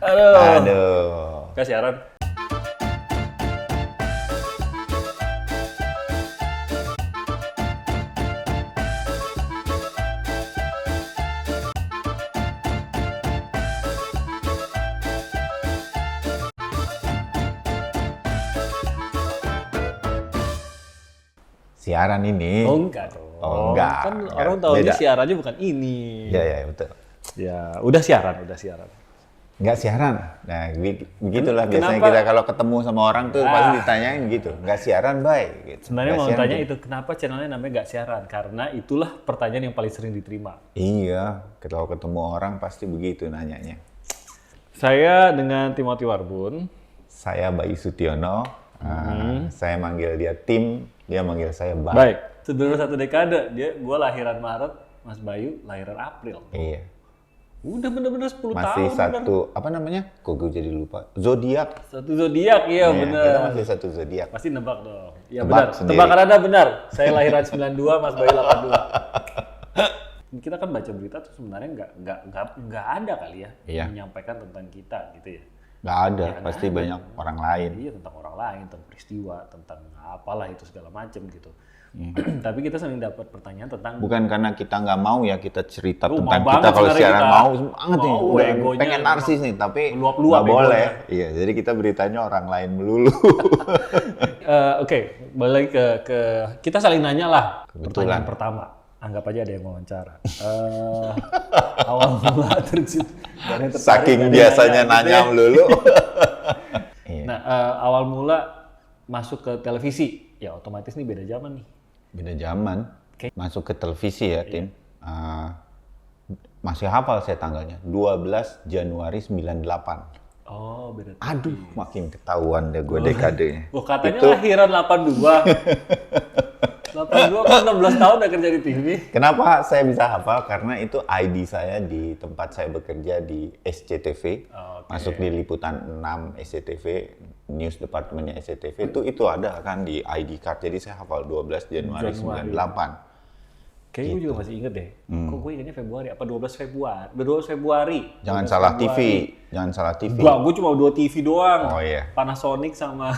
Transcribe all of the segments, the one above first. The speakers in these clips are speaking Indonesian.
Aduh. Gak siaran. Siaran ini. Oh enggak dong. Oh, enggak. Kan Enggak. orang tahunya Beda. siarannya bukan ini. Iya, betul. Ya, udah siaran. Nggak siaran. Nah, begitulah biasanya Kenapa? kita kalau ketemu sama orang tuh pasti ditanyain gitu. Nggak siaran, baik. Gitu. Sebenarnya Nggak mau siaran, tanya gitu. itu, kenapa channelnya namanya nggak siaran? Karena itulah pertanyaan yang paling sering diterima. Iya, kalau ketemu orang pasti begitu nanyanya. Saya dengan Timothy Warbun. Saya Bayu Sutiono. Saya manggil dia Tim, dia manggil saya Bay. Baik. Sebelum 1 dekade, gua lahiran Maret, Mas Bayu lahiran April. Iya. Udah bener-bener 10 Masih tahun. satu, apa namanya? Kok gue jadi lupa? Zodiak. Satu zodiak, iya bener. Kita masih satu zodiak. Pasti nebak dong. Iya Tebak benar. sendiri. Tebakan Anda benar. Saya lahiran 92, Mas Bayu 82. Kita kan baca berita tuh sebenarnya nggak ada kali ya Iya. menyampaikan tentang kita gitu ya. Nggak ada, pasti banyak orang lain. Iya, tentang orang lain, tentang peristiwa, tentang apalah itu segala macam gitu. Tapi kita sering dapat pertanyaan tentang Bukan karena kita nggak mau ya kita cerita Lu tentang mau kita banget kalau sebenarnya siaran kita. mau banget nih. Mau, Udah egonya pengen narsis nih, tapi meluap-luap nggak boleh. egonya. Iya, jadi kita beritanya orang lain melulu. Oke, balik ke kita saling nanya lah. Kebetulan. Pertanyaan pertama, anggap aja ada yang wawancara. Awal mula terjun. Saking biasanya nanya melulu. Iya. Nah, awal mula masuk ke televisi, ya otomatis nih beda zaman nih. Beda zaman. Oke. Masuk ke televisi ya, Tim. Masih hafal saya tanggalnya. 12 Januari 98. Oh, beda. Aduh, makin ketahuan deh gue dekadenya. Wah, katanya lahiran 82. 82 kan 16 tahun udah kerja di TV. Kenapa saya bisa hafal? Karena itu ID saya di tempat saya bekerja di SCTV. Oke. Masuk di liputan 6 SCTV, news departemennya SCTV itu ada kan di ID card. Jadi saya hafal 12 Januari 98. Kayaknya gue juga masih inget deh. Kok gue ingetnya Februari? Apa 12 Februari? 12 Februari. Jangan 12 salah Februari. TV, jangan salah TV. Enggak, gue cuma 2 TV doang. Oh iya. Panasonic sama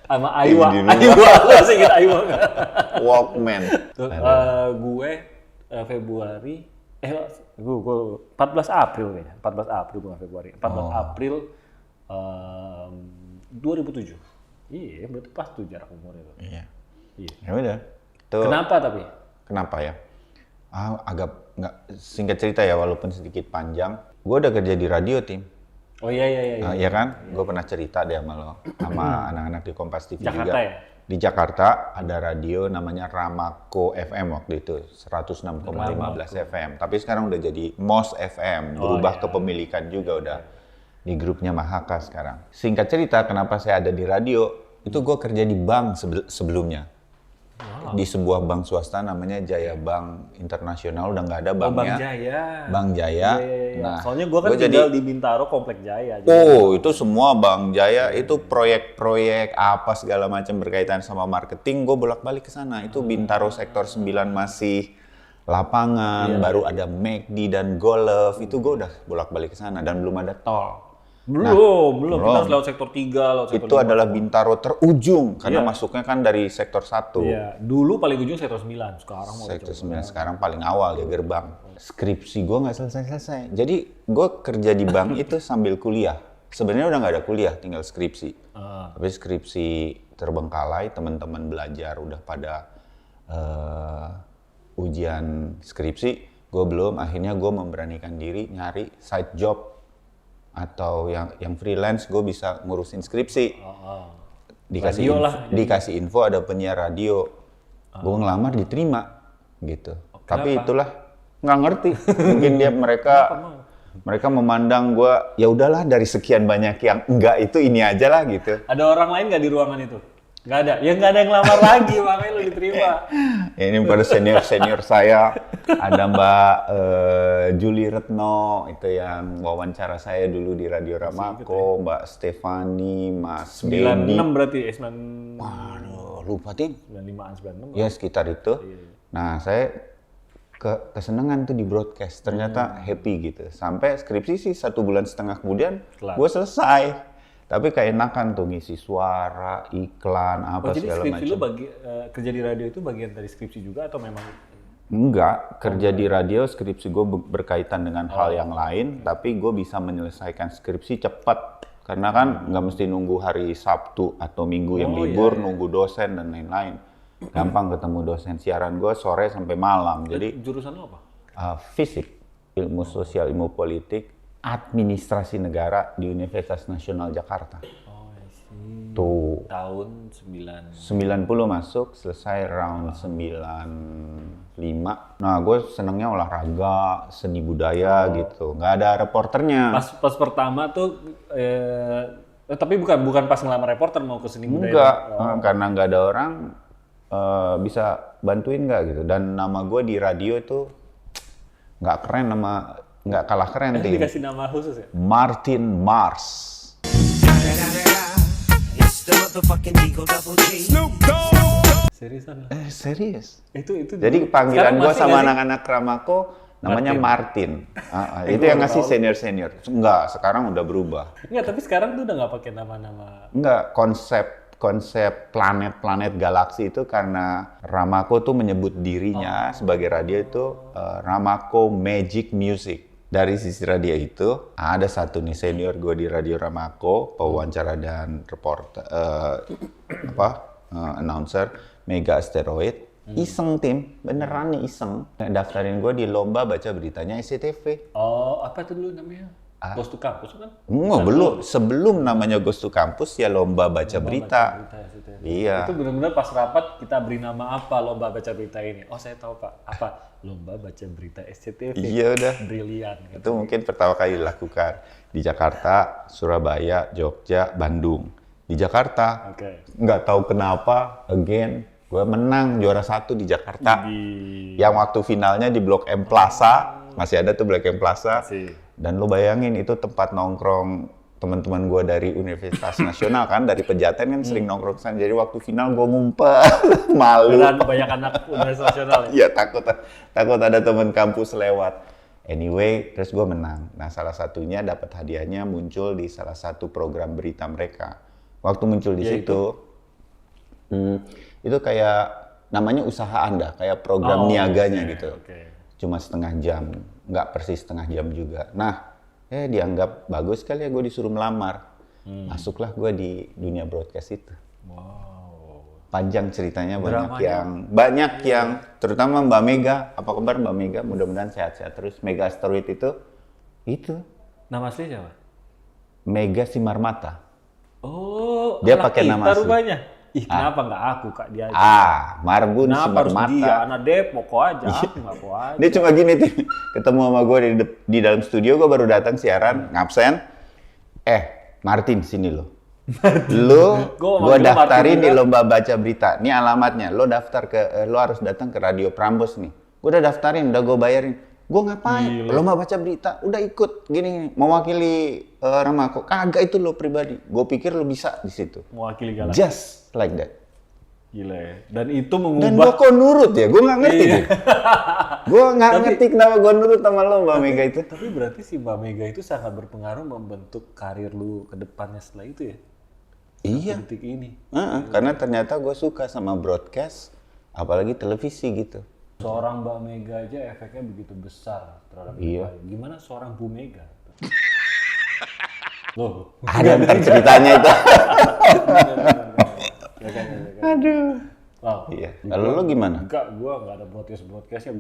sama Di Aiwa. rumah. Aiwa, lu masih inget Aiwa nggak? Walkman. Tuh, gue Februari, gue 14 April kayaknya. 14 April bukan Februari. 14 April 2007. Iya, berarti pas tuh jarak umur itu. Iya. Iya. Ya udah. Tuh. Kenapa tapi? Kenapa ya? Agak nggak singkat cerita ya, walaupun sedikit panjang. Gue udah kerja di radio, Tim. Oh iya. Iya kan? Gue pernah cerita deh sama lo, sama anak-anak di Kompas TV Jakarta juga. ya? Di Jakarta ada radio namanya Ramako FM waktu itu, 106,15 FM. Tapi sekarang udah jadi MOS FM, berubah kepemilikan juga udah di grupnya Mahaka sekarang. Singkat cerita, kenapa saya ada di radio? Itu gue kerja di bank sebelumnya. Di sebuah bank swasta namanya Jaya Bank Internasional, udah nggak ada Oh, Bang banknya. Jaya. Bank Jaya. Iya. Nah, Soalnya gue kan gua tinggal di Bintaro, Komplek Jaya. Jadi Oh, itu semua Bank Jaya itu proyek-proyek apa segala macam berkaitan sama marketing, gue bolak-balik ke sana. Itu Bintaro sektor 9 masih lapangan, baru ada McD dan Golf. Itu gue udah bolak-balik ke sana dan belum ada tol. belum. Kita harus lewat sektor 3, lewat sektor Itu adalah Bintaro terujung karena Iya. masuknya kan dari sektor 1. Iya, dulu paling ujung sektor 9, sekarang mau Sektor 9 sekarang paling awal ya gerbang. Skripsi gue nggak selesai-selesai. Jadi gue kerja di bank itu sambil kuliah. Sebenarnya udah nggak ada kuliah, tinggal skripsi. Tapi skripsi terbengkalai, teman-teman belajar udah pada ujian skripsi. Gue belum, akhirnya gue memberanikan diri nyari side job atau yang freelance, gue bisa ngurusin skripsi. Dikasih info ada penyiar radio. Gue ngelamar diterima gitu. Tapi itulah nggak ngerti. Mungkin mereka memandang gue ya udahlah dari sekian banyak yang enggak itu ini aja lah gitu. Ada orang lain nggak di ruangan itu? Nggak ada. Ya nggak ada yang lamar lagi, makanya lu diterima. Ini pada senior saya ada Mbak Juli Retno itu yang wawancara saya dulu di Radio Ramako, Mbak Stefani, Mas 96 Dedi. berarti, Waduh, lupa Tim. 95-an 96. Ya sekitar itu. Nah saya kesenangan tuh di broadcast. Ternyata happy gitu. Sampai skripsi sih 1,5 bulan kemudian gue selesai. Tapi keenakan tuh ngisi suara, iklan, apa jadi segala skripsi macam. lu kerja di radio itu bagian dari skripsi juga atau memang? Enggak, kerja di radio skripsi gue berkaitan dengan hal yang lain, tapi gue bisa menyelesaikan skripsi cepat. Karena kan nggak mesti nunggu hari Sabtu atau Minggu yang libur, nunggu dosen dan lain-lain. Gampang ketemu dosen. Siaran gue sore sampai malam. Jadi Jurusan lu apa? Fisik, ilmu sosial, ilmu politik, administrasi negara di Universitas Nasional Jakarta. Oh, I see. Tuh. Tahun 90 masuk, selesai round 95. Nah, gue senengnya olahraga, seni budaya gitu. Nggak ada reporternya. Pas pertama tuh, tapi bukan pas ngelamar reporter mau ke seni budaya. Enggak, karena nggak ada orang bisa bantuin nggak gitu. Dan nama gue di radio itu nggak keren, nggak kalah keren. Dikasih nama khusus ya? Martin Mars. Seriusan? Serius. Itu Jadi dulu. panggilan Sekarang gue masih sama nggak sih? anak-anak Ramako namanya Martin. Itu yang ngasih senior. Enggak, sekarang udah berubah. Enggak, tapi sekarang tuh udah nggak pakai nama-nama. Enggak, konsep planet-planet galaksi itu karena Ramako tuh menyebut dirinya sebagai radio itu Ramako Magic Music. Dari sisi radio itu ada satu nih senior gue di Radio Ramako, pewawancara dan reporter announcer Mega Asteroid. Iseng tim, beneran nih iseng. Daftarin gue di lomba baca beritanya SCTV. Oh, apa tuh dulu namanya? Ghost to Campus kan? Belum, sebelum namanya Ghost to Campus ya lomba baca berita. Iya. Itu benar-benar pas rapat kita beri nama apa lomba baca berita ini? Oh, saya tahu Pak. Apa? Lomba baca berita SCTV. Iya udah. Brilian. Gitu. Itu mungkin pertama kali dilakukan di Jakarta, Surabaya, Jogja, Bandung. Di Jakarta, nggak tahu kenapa, again, gue menang juara 1 di Jakarta. Yang waktu finalnya di Blok M Plaza, masih ada tuh Blok M Plaza. Dan lo bayangin itu tempat nongkrong teman-teman gue dari Universitas Nasional kan, dari Pejaten kan sering nongkrong sana. Jadi waktu final gue ngumpet, malu. Dan banyak anak Universitas Nasional ya? Iya, takut ada teman kampus lewat. Anyway, terus gue menang. Nah, salah satunya dapat hadiahnya muncul di salah satu program berita mereka. Waktu muncul di situ, itu kayak namanya usaha Anda, kayak program niaganya gitu. Cuma setengah jam, nggak persis setengah jam juga. Nah, dianggap bagus kali ya gue disuruh melamar. Masuklah gue di dunia broadcast itu. Wow. Panjang ceritanya, banyak yang terutama Mbak Mega. Apa kabar Mbak Mega? Mudah-mudahan sehat-sehat terus. Mega Asteroid itu. Nama asli siapa? Mega Simarmata. Oh, dia pakai nama asli. Rupanya. Ih, kenapa nggak aku Kak dia aja? Marbun Simarmata. Dia anak Depok kok aja, aku nggak kok aja. Dia cuma gini tuh, ketemu sama gue di dalam studio, gue baru datang siaran, ngabsen. Martin sini lo. Gue daftarin di lomba baca berita. Ini alamatnya, lo harus datang ke Radio Prambos nih. Gue udah daftarin, udah gue bayarin. Gue ngapain? Lomba baca berita, udah ikut gini mewakili Ramako. Kagak itu lo pribadi. Gue pikir lo bisa di situ. Mewakili Galaksi. Just like that. Gila ya. Dan itu mengubah. Dan gue kok nurut ya? Gue nggak ngerti. Gue nggak ngerti kenapa gue nurut sama lo Mbak Mega itu. Tapi berarti si Mbak Mega itu sangat berpengaruh membentuk karir lu ke depannya setelah itu ya? Iya. Detik ini. Karena ternyata gue suka sama broadcast, apalagi televisi gitu. Seorang Mbak Mega aja efeknya begitu besar terhadap kita. Gimana seorang Bu Mega? Loh, ada ntar ceritanya itu. Aduh. Wow. Iya. Kalau lo gimana? Enggak, gua nggak ada broadcastnya.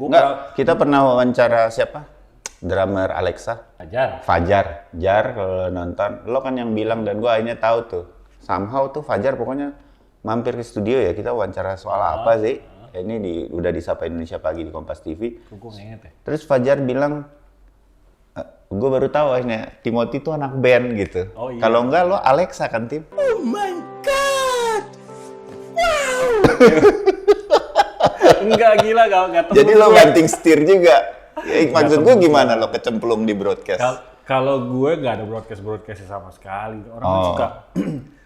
Kita pernah wawancara siapa? Drummer Alexa. Fajar. Jar kalau nonton. Lo kan yang bilang dan gua akhirnya tahu tuh. Somehow tuh Fajar pokoknya mampir ke studio ya, kita wawancara soal apa sih? Ini udah di Sapa Indonesia Pagi di Kompas TV. Gue inget ya. Terus Fajar bilang, gue baru tahu akhirnya Timothy itu anak band gitu. Oh, iya. Kalau enggak lo Alexa kan Tim? Oh my god, wow. Enggak gila nggak. Jadi lo banting setir juga. Ya, maksud gue gimana lo kecemplung di broadcast? Kalau gue nggak ada broadcastnya sama sekali. Orang kan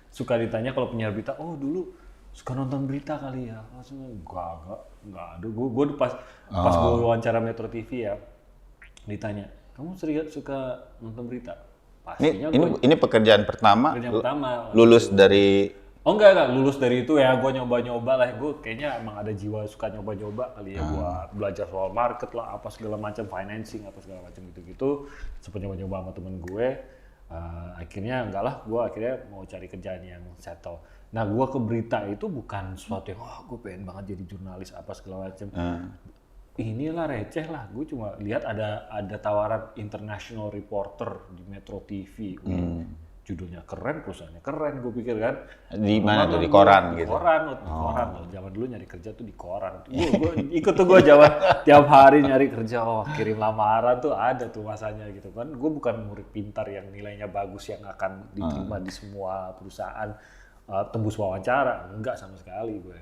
suka ditanya kalau penyiar berita, oh dulu suka nonton berita kali ya. Langsung enggak ada. Gue pas gue wawancara Metro TV ya, ditanya, kamu suka nonton berita? Pastinya ini pekerjaan pertama. Lulus waktu, dari. Oh enggak, lulus dari itu ya, gue nyoba-nyoba lah. Gue kayaknya emang ada jiwa suka nyoba-nyoba kali ya. Gue belajar soal market lah, apa segala macam, financing, apa segala macam gitu-gitu. Sempat nyoba-nyoba sama temen gue. Akhirnya enggak lah, gue akhirnya mau cari kerjaan yang settle. Nah, gue ke berita itu bukan sesuatu yang, gue pengen banget jadi jurnalis apa segala macam. Inilah receh lah, gue cuma lihat ada tawaran international reporter di Metro TV. Judulnya keren, perusahaannya keren, gue pikir kan. Di mana tuh? Di koran gitu? Di koran. Zaman dulu nyari kerja tuh di koran. Gue ikut tuh, gue tiap hari nyari kerja, kirim lamaran tuh ada tuh masanya gitu kan. Gue bukan murid pintar yang nilainya bagus yang akan diterima di semua perusahaan tembus wawancara, enggak sama sekali gue.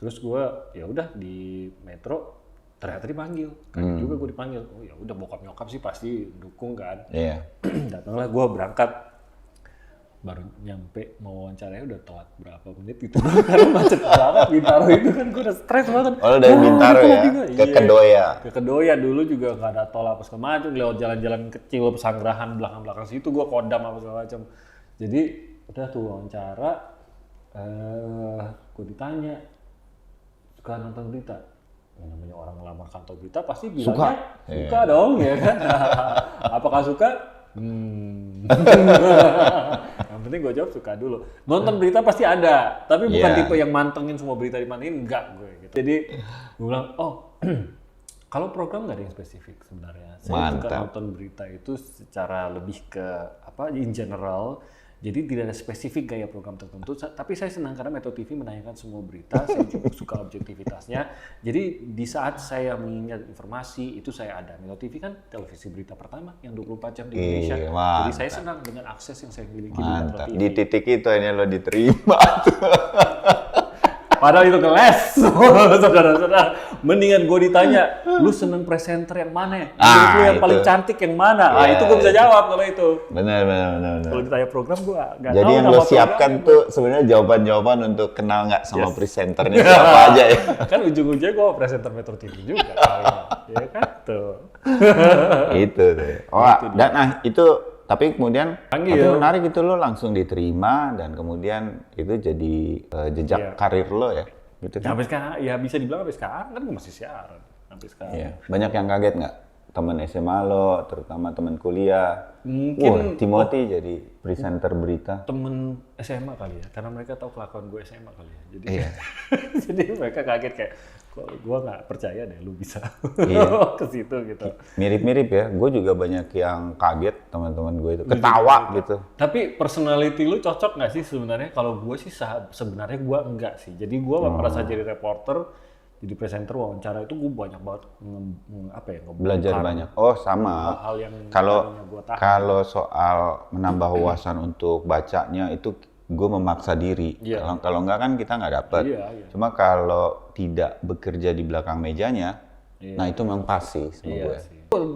Terus gue ya udah di Metro ternyata dipanggil. Kan juga gue dipanggil. Oh ya udah, bokap nyokap sih pasti dukung kan. Iya. Datanglah gue berangkat. Baru nyampe mau wawancaranya udah telat berapa menit gitu. Karena macet banget Bintaro itu kan, gue udah stres banget. Oh, dari Bintaro ya? Ke Kedoya? Ke Kedoya dulu juga nggak ada tol apa segala macam, lewat jalan-jalan kecil, pesanggerahan belakang-belakang situ gue kodam apa segala macam. Jadi udah tuh wawancara, gue ditanya, suka nonton berita? Yang namanya orang ngelamar kantor berita pasti bilangnya suka dong ya kan. Apakah suka? Yang penting gue jawab suka dulu. Nonton berita pasti ada, tapi bukan tipe yang mantengin semua berita dimantengin, enggak gue gitu. Jadi gue bilang, kalau program nggak ada yang spesifik sebenarnya. Saya suka nonton berita itu secara lebih ke in general. Jadi tidak ada spesifik gaya program tertentu, tapi saya senang karena Metro TV menanyakan semua berita, saya juga suka objektivitasnya. Jadi di saat saya mengingat informasi, itu saya ada. Metro TV kan televisi berita pertama yang 24 jam di Indonesia. Jadi saya senang dengan akses yang saya miliki di Metro TV. Di titik itu ini lo diterima tuh. Padahal itu keles, saudara-saudara. Mendingan gue ditanya, lu seneng presenter yang mana ya? Lu yang paling cantik yang mana? Itu gue bisa jawab kalau itu. Benar. Kalau ditanya program gue nggak tahu. Jadi yang lo siapkan tuh sebenarnya jawaban-jawaban untuk kenal nggak sama presenternya siapa aja ya? Kan ujung-ujungnya gue presenter Metro TV juga kayaknya. Ya kan tuh. Itu tuh. Itu tapi kemudian tapi menarik itu lo langsung diterima dan kemudian itu jadi jejak karir lo ya gitu kan? Sampai sekarang ya bisa dibilang sampai sekarang kan gue masih siaran sampai sekarang. Iya. Banyak yang kaget nggak? Teman SMA lo, terutama teman kuliah. Mungkin Timothy jadi presenter berita. Temen SMA kali ya, karena mereka tahu kelakuan gue SMA kali ya. Jadi jadi mereka kaget kayak, kok gue nggak percaya deh lu bisa ke situ gitu. Mirip-mirip ya, gue juga banyak yang kaget teman-teman gue itu, ketawa gitu. Tapi personality lu cocok nggak sih sebenarnya? Kalau gue sih sebenarnya gue enggak sih. Jadi gue pada saat jadi reporter, jadi presenter wawancara itu gue banyak banget belajar banyak. Oh sama. Hal yang kalau soal menambah wawasan untuk bacanya itu gue memaksa diri. Kalau enggak kan kita nggak dapet. Cuma kalau tidak bekerja di belakang mejanya, nah itu memang pasti sama gue.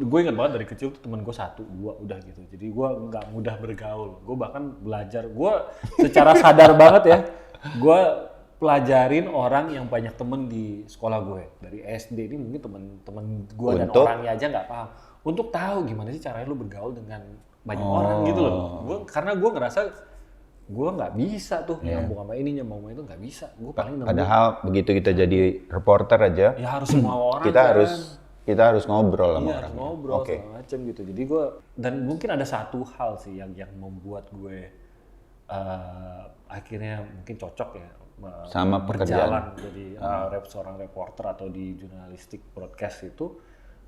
Gue ingat banget dari kecil tuh temen gue 1, 2 udah gitu. Jadi gue nggak mudah bergaul. Gue bahkan belajar. Gue secara sadar banget ya. Gue pelajarin orang yang banyak temen di sekolah gue. Dari SD ini mungkin temen-temen gue dan orangnya aja nggak paham. Untuk tahu gimana sih caranya lu bergaul dengan banyak orang gitu loh. Karena gue ngerasa gue nggak bisa tuh nyambung sama ini, nyambung sama itu nggak bisa. Gue paling padahal begitu kita jadi reporter aja, ya harus semua orang kita harus ngobrol sama orang. Harus ngobrol segala macam gitu. Jadi gue, dan mungkin ada satu hal sih yang membuat gue akhirnya mungkin cocok ya sama berjalan jadi seorang reporter atau di jurnalistik broadcast itu,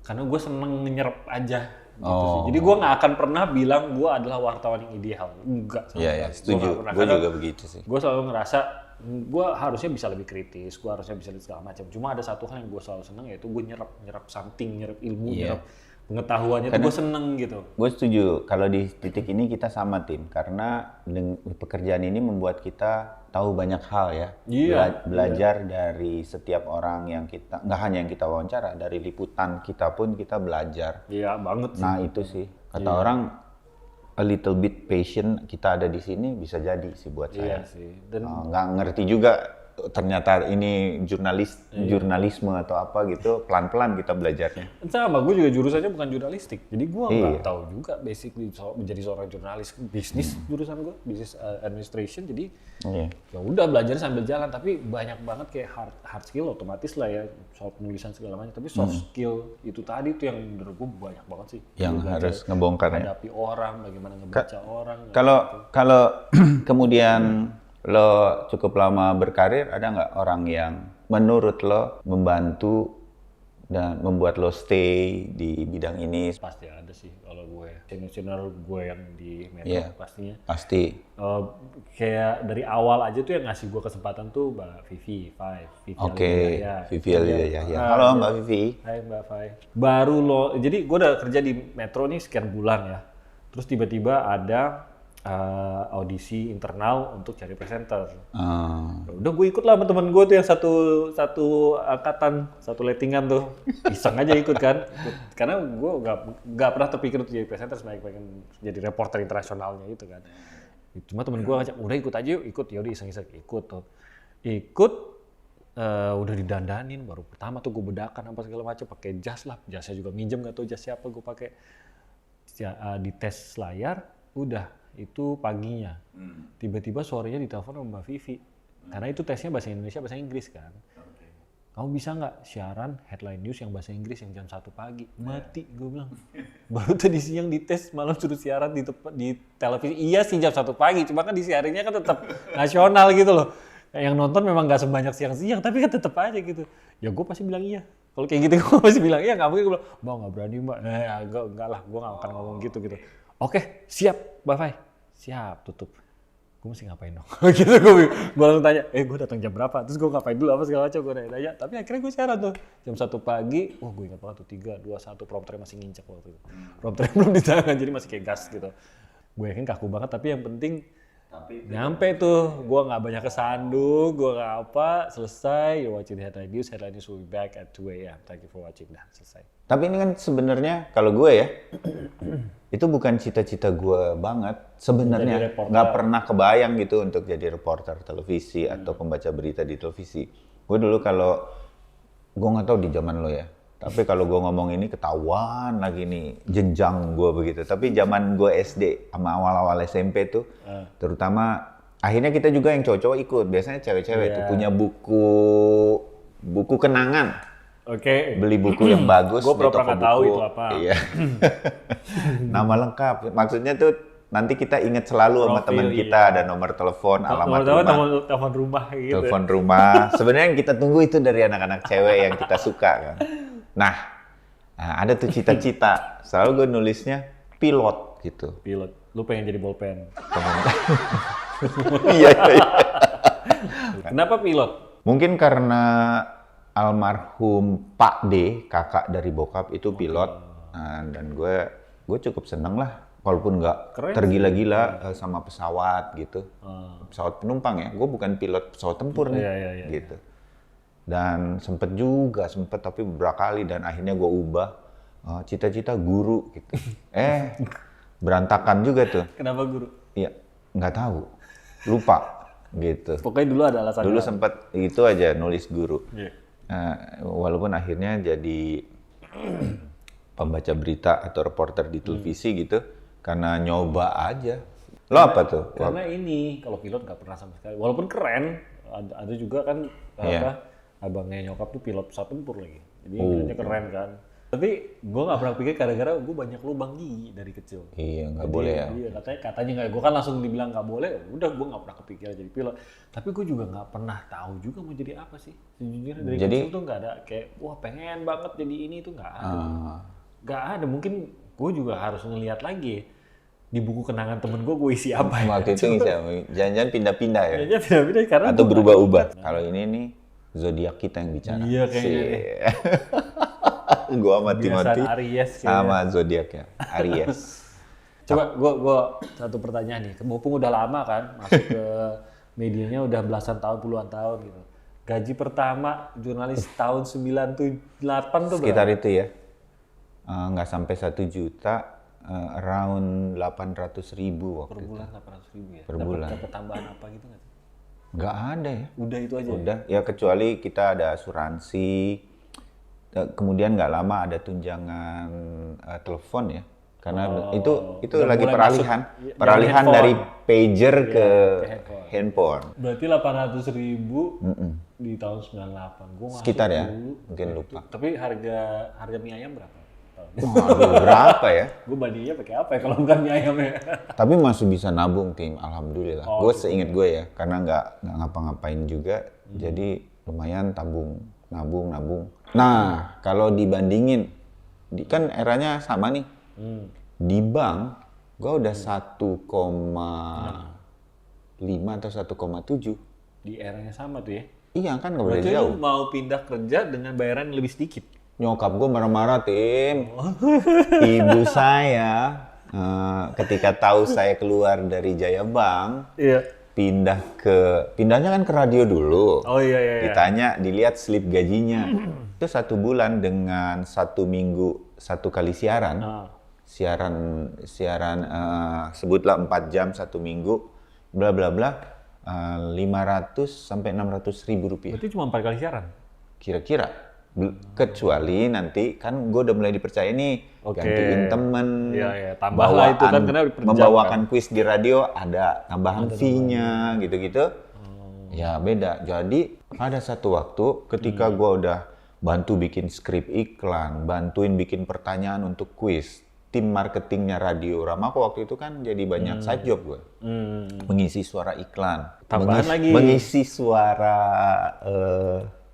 karena gue seneng nyerap aja gitu sih. Jadi gue nggak akan pernah bilang gue adalah wartawan yang ideal, enggak. Iya, setuju. Gue juga begitu sih. Gue selalu ngerasa gue harusnya bisa lebih kritis, gue harusnya bisa segala macam. Cuma ada satu hal yang gue selalu seneng, yaitu gue nyerap something, nyerap ilmu, nyerap pengetahuannya. Gue seneng gitu. Gue setuju. Kalau di titik ini kita sama tim, karena pekerjaan ini membuat kita tahu banyak hal ya. Belajar dari setiap orang yang kita, nggak hanya yang kita wawancara, dari liputan kita pun kita belajar. Iya banget sih. Nah itu sih, kata orang a little bit patient kita ada di sini bisa jadi sih buat saya. Iya sih. Dan nggak ngerti juga ternyata ini jurnalisme atau apa gitu, pelan-pelan kita belajarnya. Sama, gue juga jurusannya bukan jurnalistik, jadi gue nggak Iya. tahu juga basically menjadi seorang jurnalis bisnis jurusan gue, business administration, jadi Iya. ya udah belajar sambil jalan, tapi banyak banget kayak hard skill otomatis lah ya, soal penulisan segala macam, tapi soft skill itu tadi tuh yang menurut gue banyak banget sih. Yang Gue harus belajar ngebongkar ya. Hadapi orang, bagaimana ngebaca orang. Kalau kemudian lo cukup lama berkarir, ada nggak orang yang menurut lo membantu dan membuat lo stay di bidang ini? Pasti ada sih kalau gue, senior gue yang di Metro Iya. pastinya. Pasti. Kayak dari awal aja tuh yang ngasih gue kesempatan tuh Mbak Vivi Oke, Vivi Alidaya. Iya. Halo Mbak Vivi. Hai Mbak Fai. Baru jadi gue udah kerja di Metro nih sekian bulan ya. Terus tiba-tiba ada audisi internal untuk cari presenter. Udah gue ikut lah sama temen gue tuh yang satu angkatan, satu lettingan tuh. Iseng aja ikut kan. Karena gue nggak pernah terpikir untuk jadi presenter, sebenarnya pengen jadi reporter internasionalnya gitu kan. Cuma temen gue ngajak, udah ikut aja yuk, ikut. Yaudah iseng-iseng ikut tuh. Ikut, udah didandanin, baru pertama tuh gue bedakan apa segala macam, pakai jas lah. Jasnya juga minjem, nggak tahu jas siapa gue pakai. Di tes layar, udah. Itu paginya, tiba-tiba sorenya ditelepon sama Mbak Vivi, karena itu tesnya bahasa Indonesia, bahasa Inggris kan. Kamu bisa nggak siaran headline news yang bahasa Inggris yang jam 1 pagi? Mati, gue bilang. Baru tadi siang dites, malam suruh siaran di televisi. Iya sih jam 1 pagi, cuma kan disiarinnya kan tetap nasional gitu loh. Yang nonton memang nggak sebanyak siang-siang, tapi kan tetap aja gitu. Ya gue pasti bilang iya. Kalau kayak gitu gue pasti bilang iya, nggak mungkin gue bilang, Mbak nggak berani Mbak. Enggak lah, gue nggak akan ngomong gitu. Oke, siap Mbak Fai. Siap, tutup. Gue mesti ngapain dong? Gitu gue langsung tanya, gue datang jam berapa? Terus gue ngapain dulu apa segala macam, gue nanya. Tapi akhirnya gue siaran tuh, jam 1 pagi, gue ingat banget tuh 3, 2, 1, prompternya masih ngincek waktu itu. Prompternya belum di tangan, jadi masih kayak gas gitu. Gue yakin kaku banget, tapi yang penting nyampe tuh, gue nggak banyak kesandung, gue nggak apa, selesai, you watching the headline news will be back at 2 AM. Thank you for watching, dah selesai. Tapi ini kan sebenarnya kalau gue ya, itu bukan cita-cita gue banget. Sebenarnya nggak pernah kebayang gitu untuk jadi reporter televisi atau pembaca berita di televisi. Gue dulu kalau, gue nggak tahu di zaman lo ya, tapi kalau gue ngomong ini ketahuan lagi nih jenjang gue begitu. Tapi zaman gue SD sama awal-awal SMP tuh, terutama akhirnya kita juga yang cowok-cowok ikut. Biasanya cewek-cewek tuh punya buku kenangan. Oke. Beli buku yang bagus di toko buku. Tahu itu apa. Iya. Nama lengkap. Maksudnya tuh nanti kita ingat selalu sama teman kita, ada nomor telepon, alamat rumah. Telepon rumah gitu. Telepon rumah. Sebenarnya yang kita tunggu itu dari anak-anak cewek yang kita suka kan. Nah, ada tuh cita-cita. Selalu gue nulisnya pilot gitu. Pilot. Lu pengen jadi bolpen. Iya. Kenapa pilot? Mungkin karena almarhum Pak D, kakak dari bokap itu pilot, dan gue cukup seneng lah, walaupun nggak tergila-gila sama pesawat gitu, pesawat penumpang ya, gue bukan pilot pesawat tempur nih, gitu. Dan sempet tapi beberapa kali, dan akhirnya gue ubah cita-cita guru gitu. Berantakan juga tuh. Kenapa guru? Iya, nggak tahu, lupa gitu. Pokoknya dulu ada alasan. Dulu sempet itu aja nulis guru. Walaupun akhirnya jadi pembaca berita atau reporter di televisi gitu, karena nyoba aja. Lo apa tuh? Karena ini, kalau pilot nggak pernah sama sekali. Walaupun keren, ada juga kan abangnya nyokap tuh pilot pesawat tempur lagi. Jadi kayaknya keren kan. Tapi gue nggak pernah pikir gara-gara gue banyak lubang gigi dari kecil. Iya, nggak boleh ya. Iya, katanya nggak. Gue kan langsung dibilang nggak boleh. Udah, gue nggak pernah kepikiran jadi pilot. Tapi gue juga nggak pernah tahu juga mau jadi apa sih. Sejujurnya dari kecil tuh nggak ada kayak wah pengen banget jadi ini tuh nggak ada. Nggak ada. Mungkin gue juga harus ngelihat lagi di buku kenangan temen gue isi apa ya. Waktu itu ngisi apa? Jangan-jangan pindah-pindah ya. Jangan pindah-pindah karena atau berubah-ubah. Kalau ini nih zodiak kita yang bicara. Iya kayaknya. Gua sama Timothy sama zodiaknya Aries. Coba gua satu pertanyaan nih. Mumpung udah lama kan masuk ke medianya, udah belasan tahun, puluhan tahun gitu. Gaji pertama jurnalis tahun 98 tuh sekitar itu ya. Nggak sampai 1 juta, around 800.000 waktu per bulan. itu. 800.000 ya. Per bulan. Dapat tambahan apa gitu nggak? Nggak ada ya. Udah itu aja. Udah, ya kecuali kita ada asuransi, kemudian nggak lama ada tunjangan telepon ya. Karena itu udah lagi mulai peralihan, masuk, peralihan handphone. dari pager ke handphone. handphone. Berarti 800.000 di tahun 98. Gua masuk Sekitar ya, dulu. mungkin lupa. Tapi harga mie ayam berapa? Waduh, berapa ya? Gue bandingnya pakai apa ya kalau bukan mie ayam ya? Tapi masih bisa nabung, Tim, alhamdulillah. Gue seinget gue ya, karena nggak ngapa-ngapain juga, jadi lumayan nabung. Nah, kalau dibandingin, kan eranya sama nih. Di bank, gue udah 1,5 atau 1,7. Di eranya sama tuh ya? Iya kan, nggak boleh Berarti jauh. lu mau pindah kerja dengan bayaran yang lebih sedikit? Nyokap gue marah-marah, Tim. Ibu saya ketika tahu saya keluar dari Jaya Bank, Iya. pindahnya kan ke radio dulu. Oh iya. Ditanya, dilihat slip gajinya. Itu 1 bulan dengan 1 minggu 1 kali siaran. Siaran sebutlah 4 jam 1 minggu, bla bla bla, 500 sampai 600 ribu rupiah. Berarti cuma 4 kali siaran? Kira-kira. Kecuali nanti kan gue udah mulai dipercaya nih, gantiin temen, Iya, tambah lah itu kan karena per jam membawakan kuis di radio ada tambahan fee-nya gitu-gitu. Ya beda. Jadi ada satu waktu ketika gue udah bantu bikin skrip iklan, bantuin bikin pertanyaan untuk kuis, tim marketingnya Radio Ramako waktu itu kan jadi banyak side job gue. Mengisi suara iklan, Tambahan lagi. mengisi suara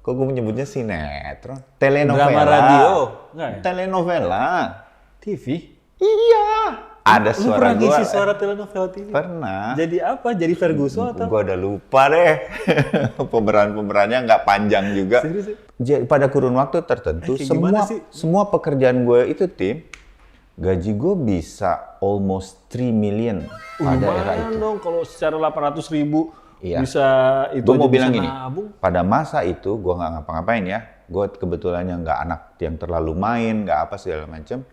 kok gue menyebutnya sinetron, telenovela. Drama radio? Enggak ya? Telenovela. TV? Iya. Ada Lu suara pernah gue. ngisi suara telenovela TV? Pernah. Jadi apa? Jadi Ferguson atau? Gue udah lupa deh. Pemerannya nggak panjang juga. Serius? Pada kurun waktu tertentu, kayak gimana sih? semua pekerjaan gue itu, Tim, gaji gue bisa almost 3 million pada era Lumayan itu. dong kalau secara 800.000 Iya. bisa itu Gue mau aja bilang bisa gini, nabung. pada masa itu gue nggak ngapa-ngapain ya. Gue kebetulannya nggak anak yang terlalu main, nggak apa segala macem.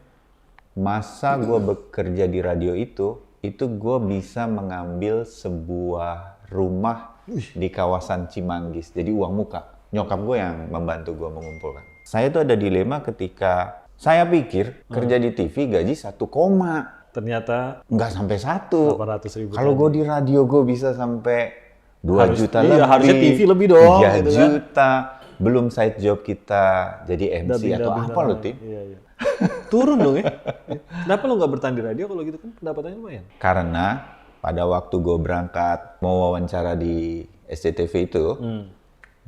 Masa gue bekerja di radio itu gue bisa mengambil sebuah rumah di kawasan Cimanggis. Jadi uang muka. Nyokap gue yang membantu gue mengumpulkan. Saya tuh ada dilema ketika saya pikir kerja di TV gaji 1 koma. Ternyata Nggak sampai 1. 800.000. Kalau gue di radio gue bisa sampai 2 juta lebih. Iya, harusnya TV lebih dong. 3 gitu kan. juta. Belum side job kita jadi MC atau apa lo, Tim? Iya. Turun dong ya. Kenapa lu nggak bertahan di radio kalau gitu kan pendapatannya lumayan? Karena pada waktu gue berangkat mau wawancara di SCTV itu,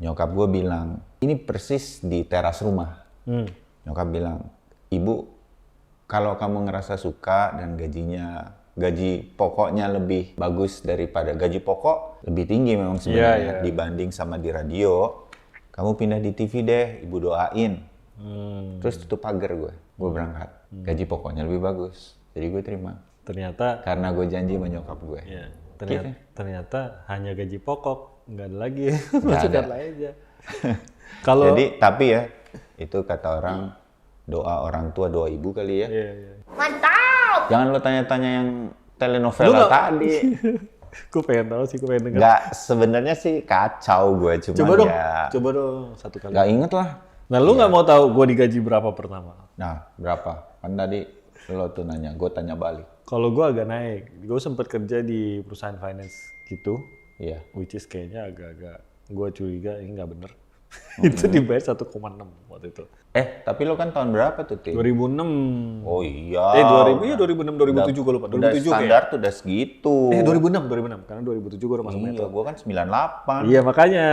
nyokap gue bilang, ini persis di teras rumah. Nyokap bilang, Ibu, kalau kamu ngerasa suka dan gaji pokoknya lebih bagus daripada gaji pokok, lebih tinggi memang sebenarnya dibanding sama di radio, kamu pindah di TV deh, Ibu doain. Terus tutup pagar gue berangkat. Gaji pokoknya lebih bagus, jadi gue terima. Ternyata Karena gue janji sama nyokap gue. ya, ternyata hanya gaji pokok, nggak ada lagi. Nggak ada. Lain aja. Kalau Jadi tapi ya, itu kata orang, doa orang tua, doa ibu kali ya. iya. Jangan lo tanya-tanya yang telenovela tadi. Gue pengen tahu sih, gue pengen dengar. Nggak, sebenarnya sih kacau gue, cuman Coba dong satu kali. nggak inget lah. Nah, lu nggak mau tahu gue digaji berapa pertama? Nah, berapa? Kan tadi lo tuh nanya, gue tanya balik. Kalau gue agak naik, gue sempat kerja di perusahaan finance gitu, Iya. which is kayaknya agak-agak gue curiga ini nggak bener. Itu dibayar 1,6 waktu itu. Tapi lo kan tahun berapa tuh, Tim? 2006. Oh iya. 2006, 2007 gue lupa. 2007 Udah kayak. standar tuh udah segitu. 2006. Karena 2007 gue udah masuk Iya, metro. gue kan 98. Iya makanya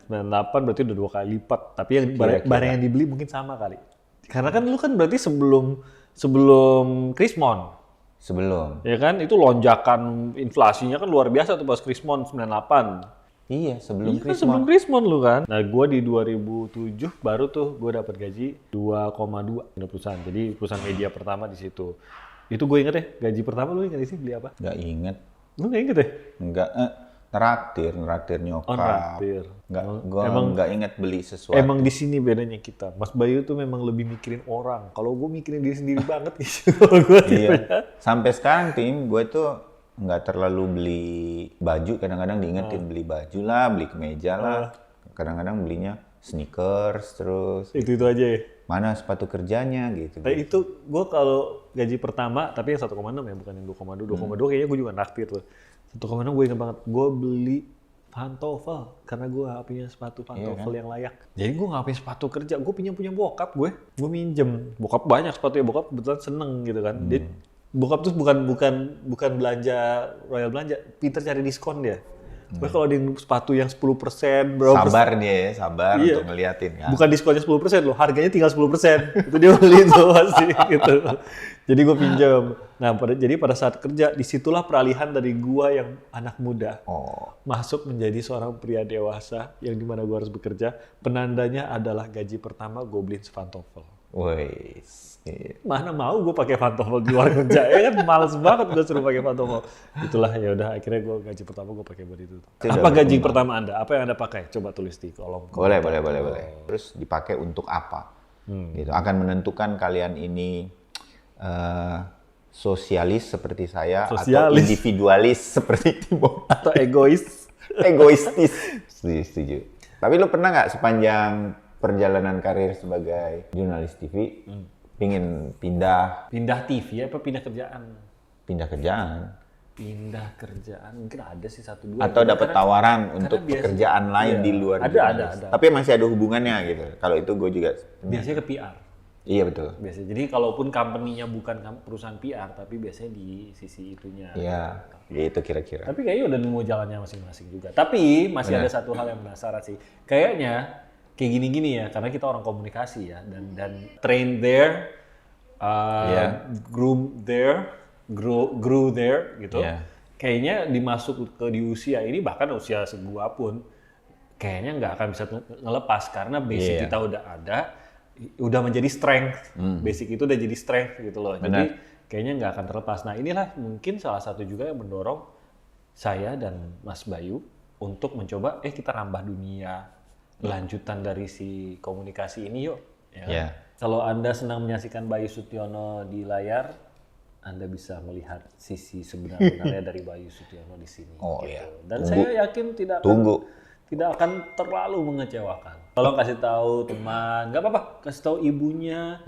98 berarti udah 2 kali lipat. Tapi yang Kira-kira. barang yang dibeli mungkin sama kali. Karena kan lu kan berarti sebelum Krismon. Sebelum. Ya kan itu lonjakan inflasinya kan luar biasa tuh pas Krismon 98. Iya, sebelum Iya kan Krismon. sebelum Krismon lu kan. Nah gue di 2007 baru tuh gue dapat gaji 2,2 di perusahaan. Jadi perusahaan media pertama di situ. Itu gue inget ya, gaji pertama lu inget sih beli apa? Nggak inget. Lu nggak inget ya? Enggak, neraktir nyokap. Oh, neraktir. Enggak, gua nggak inget beli sesuatu. Emang di sini bedanya kita. Mas Bayu tuh memang lebih mikirin orang. Kalau gue mikirin diri sendiri banget gitu. Gue Iya. Sampai sekarang, Tim, gue tuh nggak terlalu beli baju, kadang-kadang diingetin beli baju lah, beli kemeja lah. Kadang-kadang belinya sneakers terus. Itu aja ya. Mana sepatu kerjanya gitu. Nah, itu gue kalau gaji pertama, tapi yang 1,6 ya, bukan yang 2,2. 2,2 kayaknya gue juga naktir tuh. 1,6 gue ingat banget, gue beli pantofel karena gue gak punya sepatu pantofel yang layak. Jadi gue gak punya sepatu kerja, gue punya bokap gue minjem. Bokap banyak sepatu ya, bokap kebetulan seneng gitu kan. Dia, bokap tuh bukan belanja royal belanja, pinter cari diskon dia. Gue kalau ada sepatu yang 10% berapa sabar dia ya, sabar iya. untuk ngeliatin kan. Bukan diskonnya 10% loh, harganya tinggal 10%. Itu dia beli tuh pasti gitu. Jadi gue pinjam. Nah, jadi pada saat kerja, disitulah peralihan dari gua yang anak muda. Masuk menjadi seorang pria dewasa yang dimana gua harus bekerja. Penandanya adalah gaji pertama gue beliin sepantofel. Woi. Mana mau gue pakai pantofel di luar kerja, ya kan males banget gue suruh pakai pantofel. Itulah ya udah akhirnya gue gaji pertama gue pakai buat itu. Apa gaji pertama Anda? Apa yang Anda pakai? Coba tulis di kolom. Boleh. Terus dipakai untuk apa? Gitu. Akan menentukan kalian ini sosialis seperti saya atau individualis seperti Timo atau egois. Egoistis. Setuju. Tapi lo pernah nggak sepanjang perjalanan karir sebagai jurnalis TV pingin pindah TV apa pindah kerjaan? Pindah kerjaan mungkin ada sih 1-2 atau dapat tawaran untuk pekerjaan lain di luar ada tapi masih ada hubungannya gitu. Kalau itu gue juga biasanya ke PR. Iya betul. Biasanya jadi kalaupun company-nya bukan perusahaan PR tapi biasanya di sisi itunya. Iya, itu kira-kira. Tapi kayaknya udah nemu jalannya masing-masing juga. Tapi masih ada satu hal yang penasaran sih. Kayaknya kayak gini-gini ya, karena kita orang komunikasi ya, dan train there, groom there, grew there gitu. Kayaknya dimasuk di usia ini, bahkan usia segua pun, kayaknya nggak akan bisa ngelepas karena basic kita udah ada, udah menjadi strength. Basic itu udah jadi strength gitu loh. Jadi kayaknya nggak akan terlepas. Nah inilah mungkin salah satu juga yang mendorong saya dan Mas Bayu untuk mencoba, kita rambah dunia. Lanjutan dari si komunikasi ini yuk. Ya. Kalau Anda senang menyaksikan Bayu Sutiono di layar, Anda bisa melihat sisi sebenarnya dari Bayu Sutiono di sini. Dan saya yakin tidak akan terlalu mengecewakan. Tolong kasih tahu teman, nggak apa-apa, kasih tahu ibunya,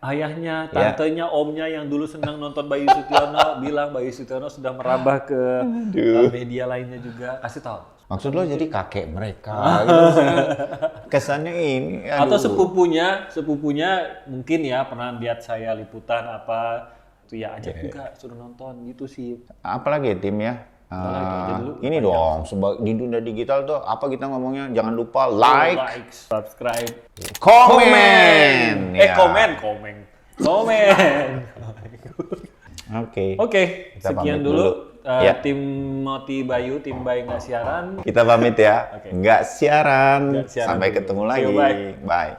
ayahnya, tantenya, omnya yang dulu senang nonton Bayu Sutiono, bilang Bayu Sutiono sudah merambah ke media lainnya juga, kasih tahu. Maksud lo jadi kakek mereka gitu. Kesannya ini. Atau sepupunya mungkin ya pernah lihat saya liputan apa itu ya ajak juga suruh nonton gitu sih. Apalagi tim ya. Ini dong di dunia digital tuh apa kita ngomongnya, jangan lupa like, subscribe, komen. Komen. Oke, sekian dulu. Tim Moti Bayu, tim Bayu nggak siaran. Kita pamit ya. Nggak siaran. Sampai ketemu lagi. Bye.